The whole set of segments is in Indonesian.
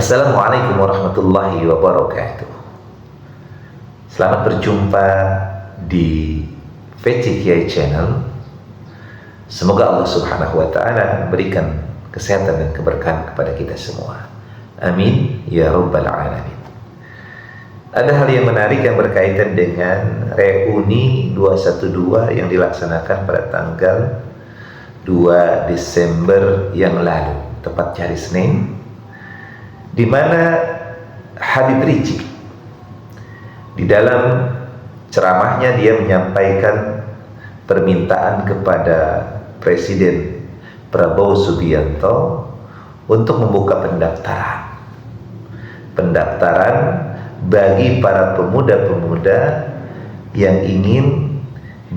Assalamualaikum warahmatullahi wabarakatuh. Selamat berjumpa di VC Kiai Channel. Semoga Allah Subhanahu wa Ta'ala memberikan kesehatan dan keberkahan kepada kita semua. Amin ya Rabbal Alamin. Ada hal yang menarik yang berkaitan dengan reuni 212 yang dilaksanakan pada tanggal 2 Desember yang lalu, tepat hari Senin, di mana Habib Rizik di dalam ceramahnya dia menyampaikan permintaan kepada Presiden Prabowo Subianto untuk membuka pendaftaran bagi para pemuda-pemuda yang ingin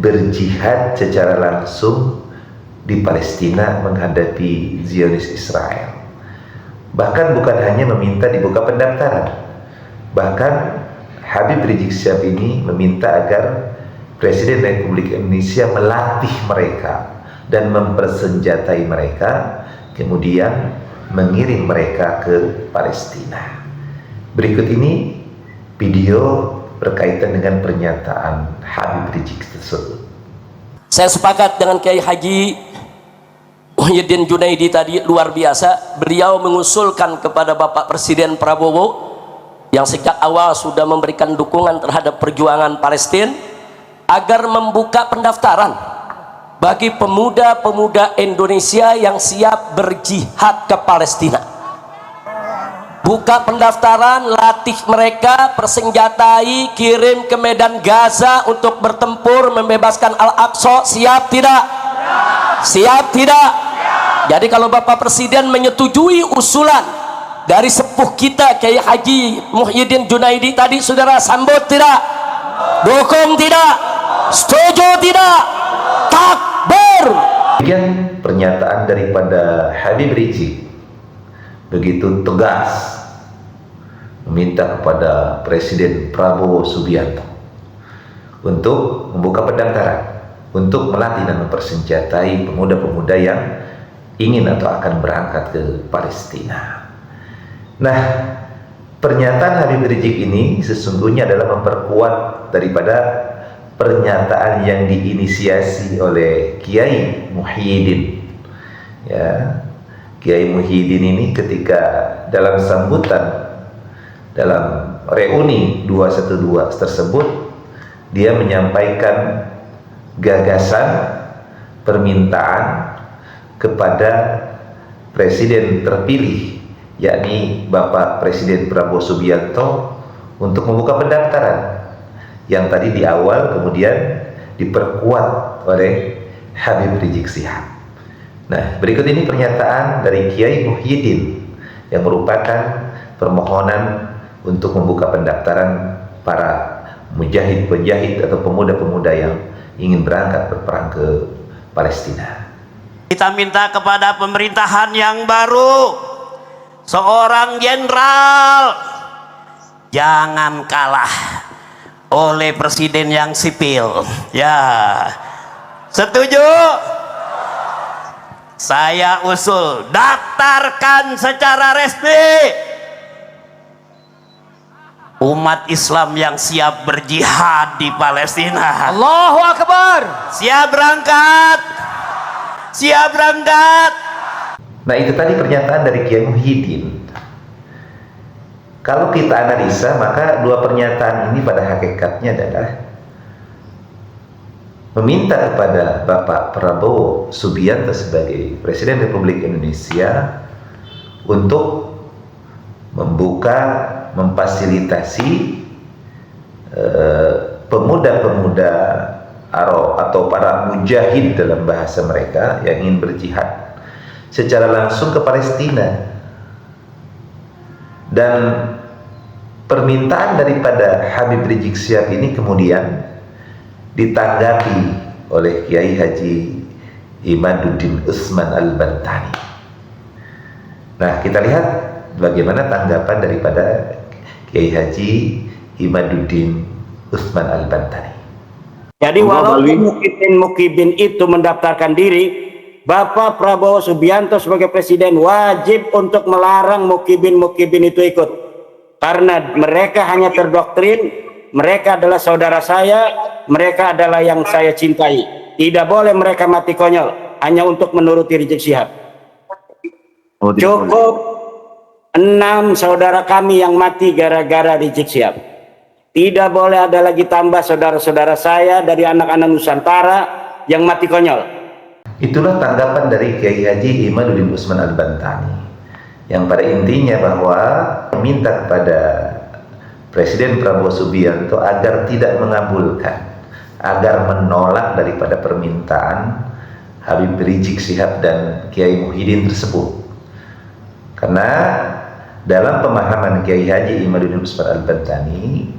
berjihad secara langsung di Palestina menghadapi Zionis Israel. Bahkan bukan hanya meminta dibuka pendaftaran, bahkan Habib Rizik Syihab ini meminta agar Presiden Republik Indonesia melatih mereka dan mempersenjatai mereka, kemudian mengirim mereka ke Palestina. Berikut ini video berkaitan dengan pernyataan Habib Rizik tersebut. Saya sepakat dengan Kiai Haji Muhyiddin Junaidi tadi, luar biasa. Beliau mengusulkan kepada Bapak Presiden Prabowo yang sejak awal sudah memberikan dukungan terhadap perjuangan Palestina agar membuka pendaftaran bagi pemuda-pemuda Indonesia yang siap berjihad ke Palestina. Buka pendaftaran, latih mereka, persenjatai, kirim ke medan Gaza untuk bertempur membebaskan Al-Aqsa. Siap tidak? Siap tidak? Jadi kalau Bapak Presiden menyetujui usulan dari sepuh kita Kiai Haji Muhyiddin Junaidi tadi, saudara sambut tidak? Dukung tidak? Setuju tidak? Takbir. Demikian pernyataan daripada Habib Rizik, begitu tegas meminta kepada Presiden Prabowo Subianto untuk membuka pendaftaran, untuk melatih dan mempersenjatai pemuda-pemuda yang ingin atau akan berangkat ke Palestina. Nah, pernyataan Habib Rizik ini sesungguhnya adalah memperkuat daripada pernyataan yang diinisiasi oleh Kiai Muhyiddin. Ya, Kiai Muhyiddin ini ketika dalam sambutan dalam reuni 212 tersebut, dia menyampaikan gagasan permintaan kepada Presiden terpilih, yakni Bapak Presiden Prabowo Subianto, untuk membuka pendaftaran yang tadi di awal kemudian diperkuat oleh Habib Rizik Syihab. Nah, berikut ini pernyataan dari Kiai Muhyiddin yang merupakan permohonan untuk membuka pendaftaran para mujahid-mujahid atau pemuda-pemuda yang ingin berangkat berperang ke Palestina. Kita minta kepada pemerintahan yang baru, seorang jenderal jangan kalah oleh presiden yang sipil. Ya, setuju? Saya usul daftarkan secara resmi umat Islam yang siap berjihad di Palestina. Allahu Akbar. Siap berangkat. Siap berangkat. Nah, itu tadi pernyataan dari Kiai Muhyiddin. Kalau kita analisa, maka dua pernyataan ini pada hakikatnya adalah meminta kepada Bapak Prabowo Subianto sebagai Presiden Republik Indonesia untuk membuka, memfasilitasi pemuda-pemuda atau para mujahid dalam bahasa mereka yang ingin berjihad secara langsung ke Palestina. Dan permintaan daripada Habib Rizik Syihab ini kemudian ditanggapi oleh Kiai Haji Imaduddin Utsman Al-Bantani. Nah, kita lihat bagaimana tanggapan daripada Kiai Haji Imaduddin Utsman Al-Bantani. Jadi walaupun Muhyiddin Mukibin itu mendaftarkan diri, Bapak Prabowo Subianto sebagai presiden wajib untuk melarang mukibin-mukibin itu ikut, karena mereka hanya terdoktrin. Mereka adalah saudara saya, mereka adalah yang saya cintai. Tidak boleh mereka mati konyol hanya untuk menuruti Rizik Syihab. Cukup 6 saudara kami yang mati gara-gara Rizik Syihab. Tidak boleh ada lagi tambah saudara-saudara saya dari anak-anak Nusantara yang mati konyol. Itulah tanggapan dari Kiai Haji Imaduddin Usman Al-Bantani, yang pada intinya bahwa meminta kepada Presiden Prabowo Subianto agar tidak mengabulkan, agar menolak daripada permintaan Habib Rizik Syihab dan Kiai Muhyiddin tersebut. Karena dalam pemahaman Kiai Haji Imaduddin Usman Al-Bantani,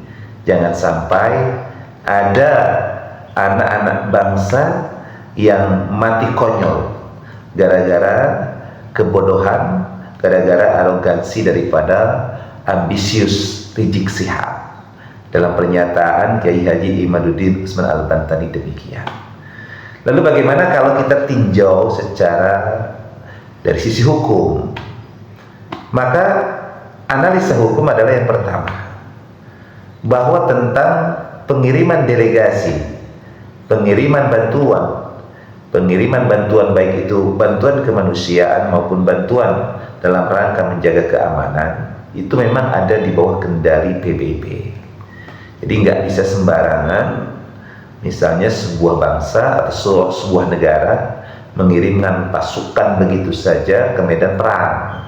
jangan sampai ada anak-anak bangsa yang mati konyol gara-gara kebodohan, gara-gara arogansi daripada ambisius Rizik Syihab. Dalam pernyataan Kiai Haji Imaduddin Usman Al-Bantani demikian. Lalu bagaimana kalau kita tinjau secara dari sisi hukum? Maka analisa hukum adalah yang pertama, bahwa tentang pengiriman delegasi, pengiriman bantuan baik itu bantuan kemanusiaan maupun bantuan dalam rangka menjaga keamanan, itu memang ada di bawah kendali PBB. Jadi nggak bisa sembarangan misalnya sebuah bangsa atau sebuah negara mengirimkan pasukan begitu saja ke medan perang,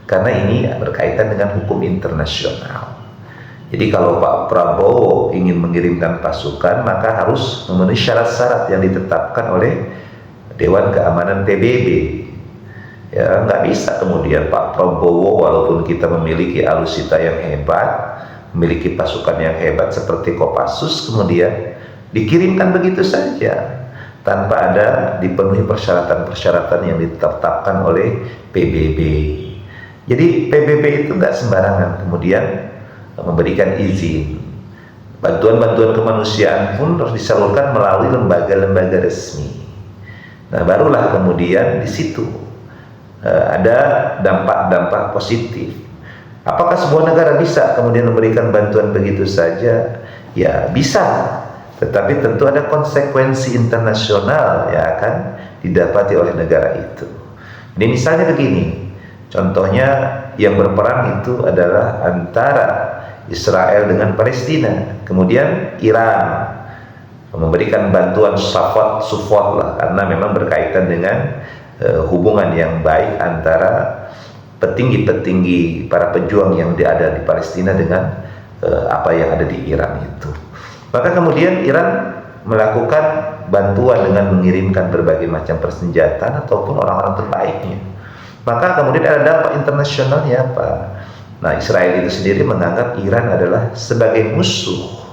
karena ini berkaitan dengan hukum internasional. Jadi kalau Pak Prabowo ingin mengirimkan pasukan, maka harus memenuhi syarat-syarat yang ditetapkan oleh Dewan Keamanan PBB. Ya, nggak bisa kemudian Pak Prabowo walaupun kita memiliki alutsista yang hebat, memiliki pasukan yang hebat seperti Kopassus, kemudian dikirimkan begitu saja tanpa ada dipenuhi persyaratan-persyaratan yang ditetapkan oleh PBB. Jadi PBB itu nggak sembarangan kemudian memberikan izin. Bantuan-bantuan kemanusiaan pun harus disalurkan melalui lembaga-lembaga resmi. Nah, barulah kemudian di situ ada dampak-dampak positif. Apakah sebuah negara bisa kemudian memberikan bantuan begitu saja? Ya bisa, tetapi tentu ada konsekuensi internasional yang akan didapati oleh negara itu. Ini misalnya begini, contohnya yang berperang itu adalah antara Israel dengan Palestina, kemudian Iran memberikan bantuan support lah, karena memang berkaitan dengan hubungan yang baik antara petinggi-petinggi para pejuang yang ada di Palestina dengan apa yang ada di Iran itu. Maka kemudian Iran melakukan bantuan dengan mengirimkan berbagai macam persenjataan ataupun orang-orang terbaiknya. Maka kemudian ada dampak internasionalnya apa? Nah, Israel itu sendiri menganggap Iran adalah sebagai musuh.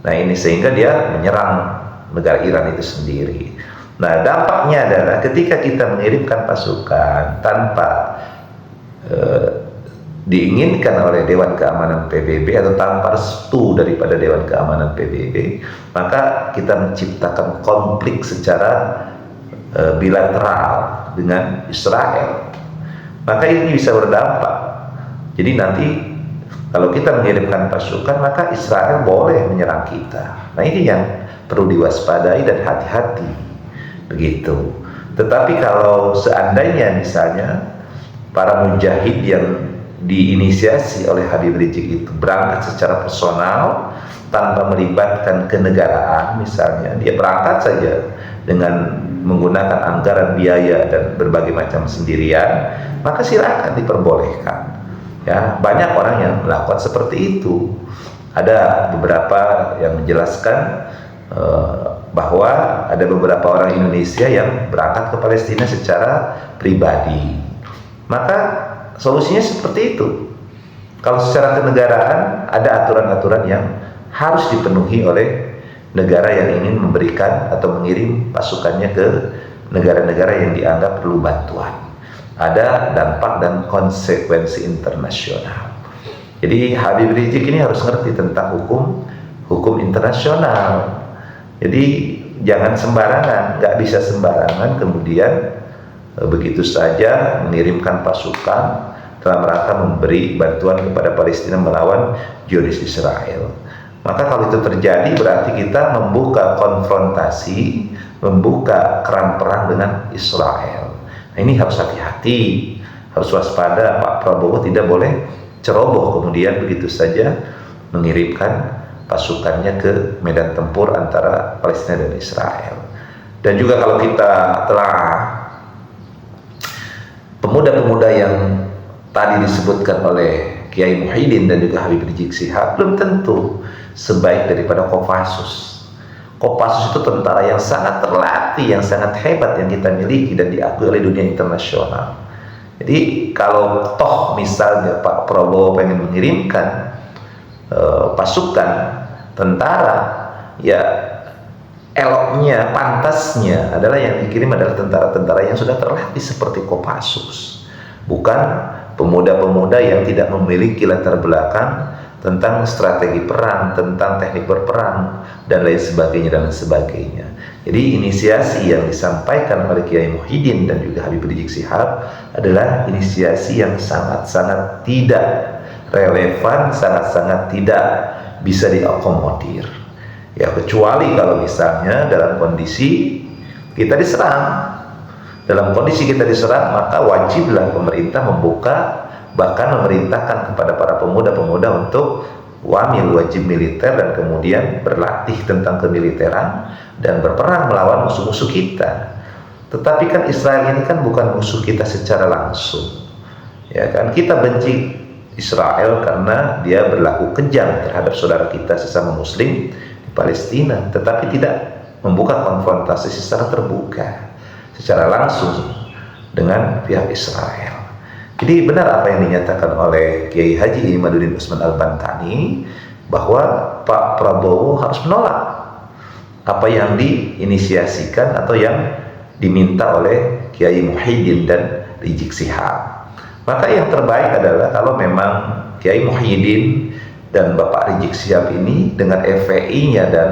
Nah, ini sehingga dia menyerang negara Iran itu sendiri. Nah, dampaknya adalah ketika kita mengirimkan pasukan tanpa diinginkan oleh Dewan Keamanan PBB atau tanpa restu daripada Dewan Keamanan PBB, maka kita menciptakan konflik secara bilateral dengan Israel. Maka ini bisa berdampak. Jadi nanti kalau kita mengirimkan pasukan, maka Israel boleh menyerang kita. Nah, ini yang perlu diwaspadai dan hati-hati begitu. Tetapi kalau seandainya misalnya para mujahid yang diinisiasi oleh Habib Rizik itu berangkat secara personal tanpa melibatkan kenegaraan, misalnya dia berangkat saja dengan menggunakan anggaran biaya dan berbagai macam sendirian, maka silakan diperbolehkan. Ya, banyak orang yang melakukan seperti itu. Ada beberapa yang menjelaskan bahwa ada beberapa orang Indonesia yang berangkat ke Palestina secara pribadi. Maka solusinya seperti itu. Kalau secara kenegaraan ada aturan-aturan yang harus dipenuhi oleh negara yang ingin memberikan atau mengirim pasukannya ke negara-negara yang dianggap perlu bantuan. Ada dampak dan konsekuensi internasional. Jadi Habib Rizik ini harus ngerti tentang hukum internasional. Jadi jangan sembarangan, nggak bisa sembarangan kemudian begitu saja mengirimkan pasukan dalam rangka memberi bantuan kepada Palestina melawan Zionis Israel. Maka kalau itu terjadi berarti kita membuka konfrontasi, membuka keran perang dengan Israel. Nah, ini harus hati-hati, harus waspada. Pak Prabowo tidak boleh ceroboh kemudian begitu saja mengirimkan pasukannya ke medan tempur antara Palestina dan Israel. Dan juga kalau kita telah pemuda-pemuda yang tadi disebutkan oleh Kiai Muhyiddin dan juga Habib Rizik Syihab belum tentu sebaik daripada Kopassus. Kopassus itu tentara yang sangat terlatih, yang sangat hebat yang kita miliki dan diakui oleh dunia internasional. Jadi kalau toh misalnya Pak Prabowo pengen mengirimkan pasukan tentara, ya eloknya, pantasnya adalah yang dikirim adalah tentara-tentara yang sudah terlatih seperti Kopassus, bukan pemuda-pemuda yang tidak memiliki latar belakang tentang strategi perang, tentang teknik berperang, dan lain sebagainya. Jadi inisiasi yang disampaikan oleh Kiai Muhyiddin dan juga Habib Rizik Syihab adalah inisiasi yang sangat-sangat tidak relevan, sangat-sangat tidak bisa diakomodir. Ya, kecuali kalau misalnya dalam kondisi kita diserang. Dalam kondisi kita diserang, maka wajiblah pemerintah membuka, bahkan memerintahkan kepada para pemuda-pemuda untuk wajib militer dan kemudian berlatih tentang kemiliteran dan berperang melawan musuh-musuh kita. Tetapi kan Israel ini kan bukan musuh kita secara langsung. Ya kan, kita benci Israel karena dia berlaku kejam terhadap saudara kita sesama muslim di Palestina, tetapi tidak membuka konfrontasi secara terbuka, secara langsung dengan pihak Israel. Jadi benar apa yang dinyatakan oleh Kiai Haji Imaduddin Usman Al-Bantani bahwa Pak Prabowo harus menolak apa yang diinisiasikan atau yang diminta oleh Kiai Muhyiddin dan Rizik Syihab. Maka yang terbaik adalah kalau memang Kiai Muhyiddin dan Bapak Rizik Syihab ini dengan FPI-nya dan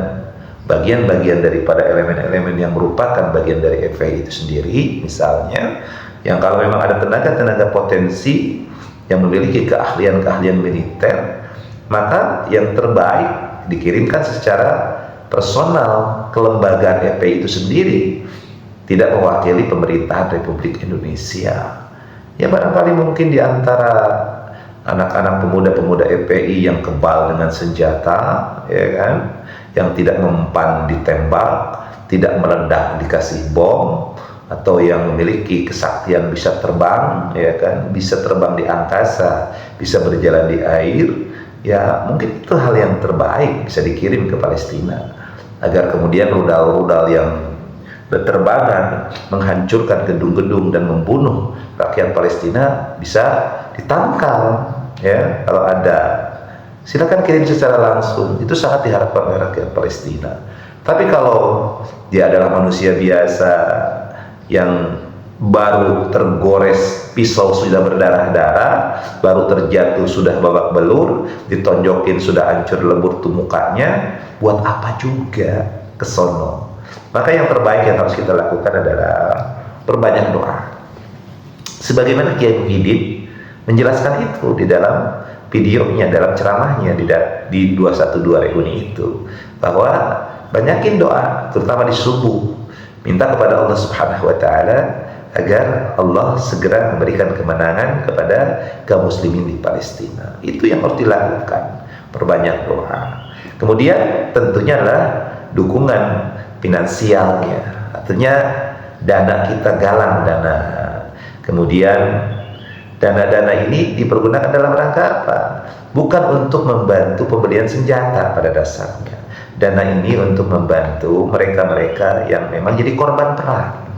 bagian-bagian daripada elemen-elemen yang merupakan bagian dari FPI itu sendiri, misalnya yang kalau memang ada tenaga-tenaga potensi yang memiliki keahlian-keahlian militer, maka yang terbaik dikirimkan secara personal ke lembaga FPI itu sendiri, tidak mewakili pemerintahan Republik Indonesia. Ya barangkali mungkin di antara anak-anak pemuda-pemuda FPI yang kebal dengan senjata, ya kan, yang tidak mempan ditembak, tidak meledak dikasih bom, atau yang memiliki kesaktian bisa terbang, ya kan, bisa terbang di angkasa, bisa berjalan di air, ya mungkin itu hal yang terbaik bisa dikirim ke Palestina agar kemudian rudal-rudal yang berterbangan menghancurkan gedung-gedung dan membunuh rakyat Palestina bisa ditangkal. Ya, kalau ada silakan kirim secara langsung, itu sangat diharapkan oleh rakyat Palestina. Tapi kalau dia adalah manusia biasa yang baru tergores pisau sudah berdarah-darah, baru terjatuh sudah babak belur, ditonjokin sudah hancur lebur tuh mukanya, buat apa juga kesono. Maka yang terbaik yang harus kita lakukan adalah perbanyak doa. Sebagaimana Kiai Muhyiddin menjelaskan itu di dalam videonya, dalam ceramahnya di 212 Reuni itu, bahwa banyakin doa, terutama di subuh, minta kepada Allah Subhanahu wa Ta'ala agar Allah segera memberikan kemenangan kepada kaum muslimin di Palestina. Itu yang harus dilakukan, perbanyak doa. Kemudian tentunya adalah dukungan finansialnya, artinya dana kita galang dana. Kemudian dana-dana ini dipergunakan dalam rangka apa? Bukan untuk membantu pembelian senjata pada dasarnya. Dana ini untuk membantu mereka-mereka yang memang jadi korban perang,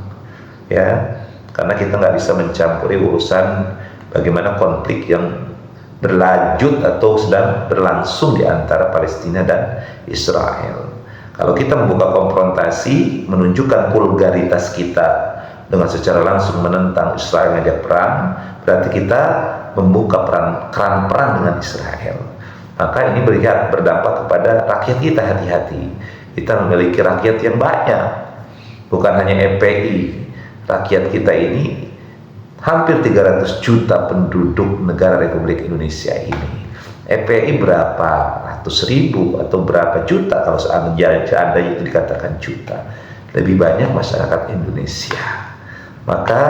ya, karena kita nggak bisa mencampuri urusan bagaimana konflik yang berlanjut atau sedang berlangsung di antara Palestina dan Israel. Kalau kita membuka konfrontasi, menunjukkan vulgaritas kita dengan secara langsung menentang Israel ngajak perang, berarti kita membuka keran perang dengan Israel. Maka ini berdampak kepada rakyat kita. Hati-hati, kita memiliki rakyat yang banyak, bukan hanya FPI. Rakyat kita ini hampir 300 juta penduduk negara Republik Indonesia ini. FPI berapa ratus ribu atau berapa juta kalau seandainya itu dikatakan juta. Lebih banyak masyarakat Indonesia. Maka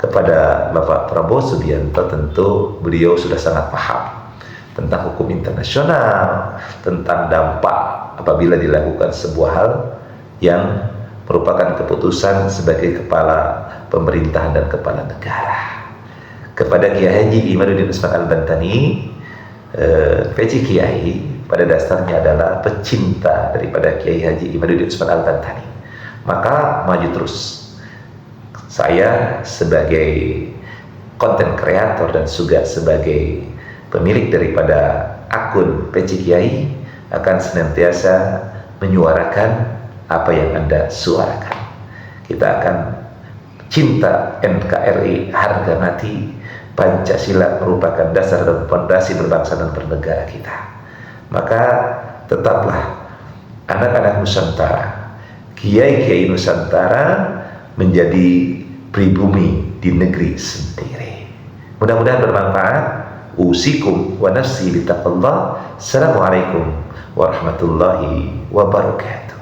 kepada Bapak Prabowo Subianto tentu beliau sudah sangat paham tentang hukum internasional, tentang dampak apabila dilakukan sebuah hal yang merupakan keputusan sebagai kepala pemerintahan dan kepala negara. Kepada Kiai Haji Imaduddin Usman Al-Bantani, PJ Kiai pada dasarnya adalah pecinta daripada Kiai Haji Imaduddin Usman Al-Bantani. Maka maju terus. Saya sebagai konten kreator dan juga sebagai pemilik daripada akun PJ Kiai akan senantiasa menyuarakan apa yang Anda suarakan. Kita akan cinta NKRI harga mati. Pancasila merupakan dasar dan fondasi berbangsa dan bernegara kita. Maka tetaplah anak-anak Nusantara, kiai-kiai Nusantara menjadi pribumi di negeri sendiri. Mudah-mudahan bermanfaat. Usikum wa nafsi bitaqallah. Assalamualaikum warahmatullahi wabarakatuh.